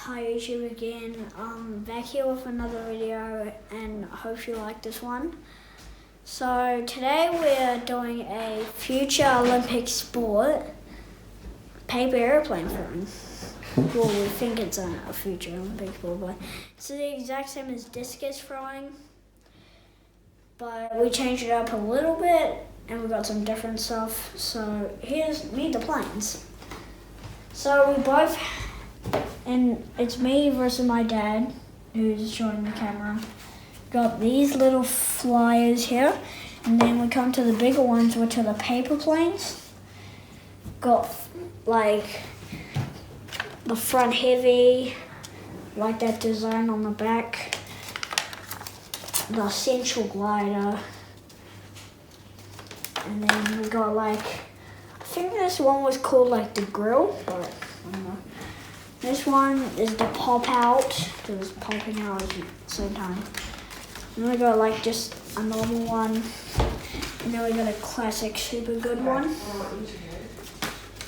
Hi YouTube again. Back here with another video, and I hope you like this one. So today we're doing a future Olympic sport, paper aeroplane throwing. Well, we think it's a future Olympic sport, but it's the exact same as discus throwing, but we changed it up a little bit and we got some different stuff. So here's meet the planes. So we both, and it's me versus my dad, who's showing the camera. Got these little flyers here, and then we come to the bigger ones, which are the paper planes. Got like the front heavy, like that design on the back. The essential glider, and then we got like, I think this one was called like the grill, but I don't know. This one is the pop out, because it's popping out at the same time. And then we got like just a normal one, and then we got a classic super good one.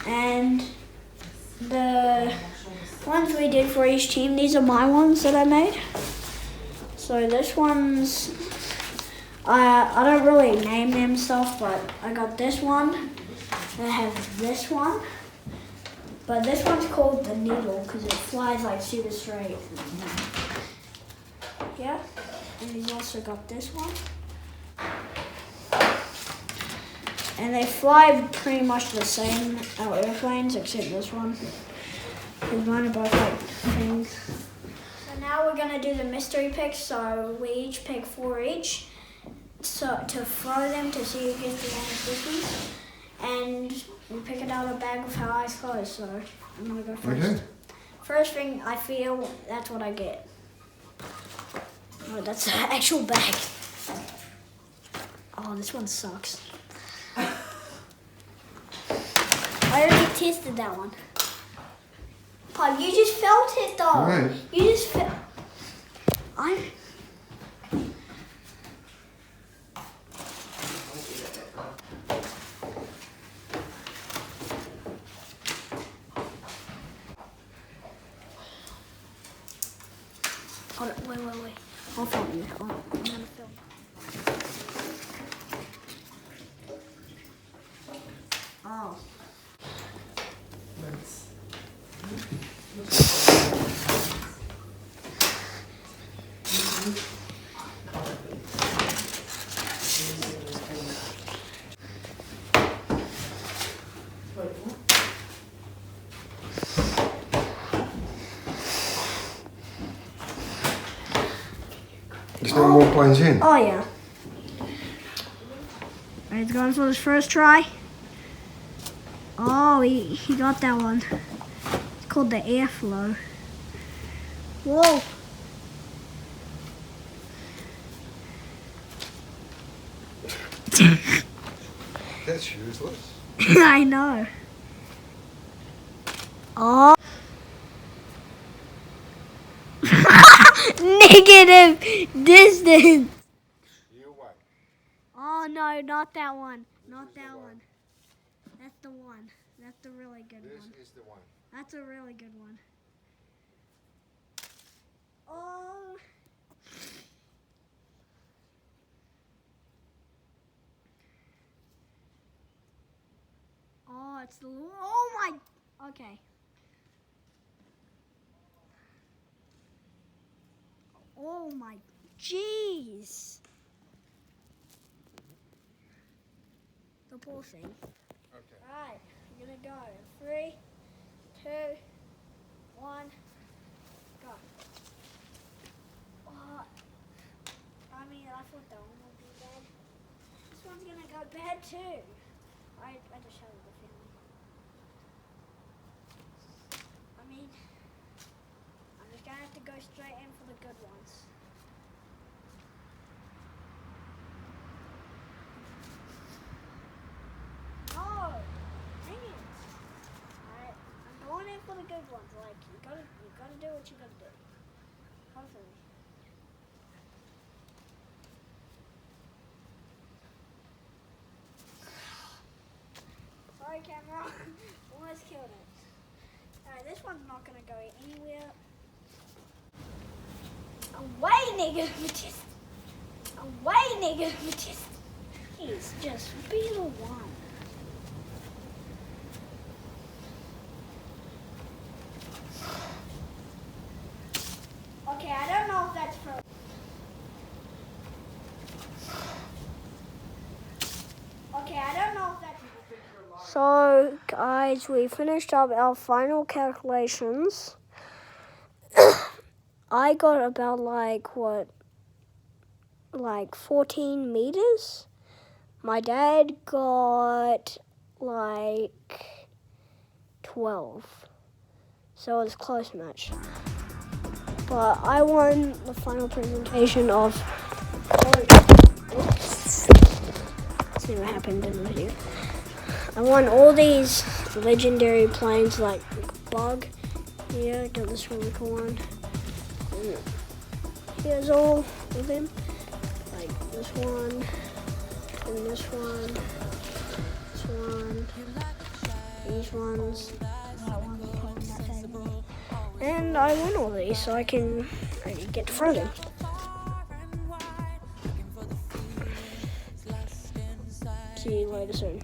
And the ones we did for each team, these are my ones that I made. So this one's, I don't really name them stuff, but I got this one, and I have this one. But this one's called the needle because it flies like super straight. Yeah, and he's also got this one. And they fly pretty much the same, our airplanes, except this one. Because mine are both like things. So now we're gonna do the mystery picks. So we each pick 4 each. So to throw them to see who gets the longest distance. And we pick it out of a bag with our eyes closed, so I'm gonna go first. Okay. First thing I feel, that's what I get. Oh, that's the actual bag. Oh, this one sucks. I already tested that one. Pop, you just felt it though. Right. You just felt. Hold on, wait. I'll film you. I'm gonna film. Oh. There's no more planes in. Oh yeah. Alright, he's going for his first try. Oh, he got that one. It's called the airflow. Whoa. That's useless. I know. Oh. Negative distance. You wait. Oh no, not that one. Not that one. That's the one. That's the really good one. This is the one. That's a really good one. Oh. Oh, it's the. Oh my. Okay. Oh my. Jeez. The poor thing. Okay. Alright, we're gonna go. 3, 2, 1, go. Oh, I mean, I thought that one would be bad. This one's gonna go bad too. I just had the feeling. I mean, I'm just gonna have to go straight in for the good ones. No! Dang it! Alright, I'm going in for the good ones. Like, you gotta do what you gotta do. Hopefully. Sorry, camera. Almost killed it. Alright, this one's not gonna go anywhere. Away, nigga, just away, nigga, just. Please, just be the one. Okay, I don't know if that's for. Okay, I don't know if that's. So, guys, we finished up our final calculations. I got about like 14 meters. My dad got like 12. So it was a close match. But I won the final presentation of. Oops. Let's see what happened in the video. I won all these legendary planes like Bug. Yeah, got this really cool one. And here's all of them. Like this one, and this one, these ones, that one's playing that table. And I won all these, so I can get to throw them. See you later soon.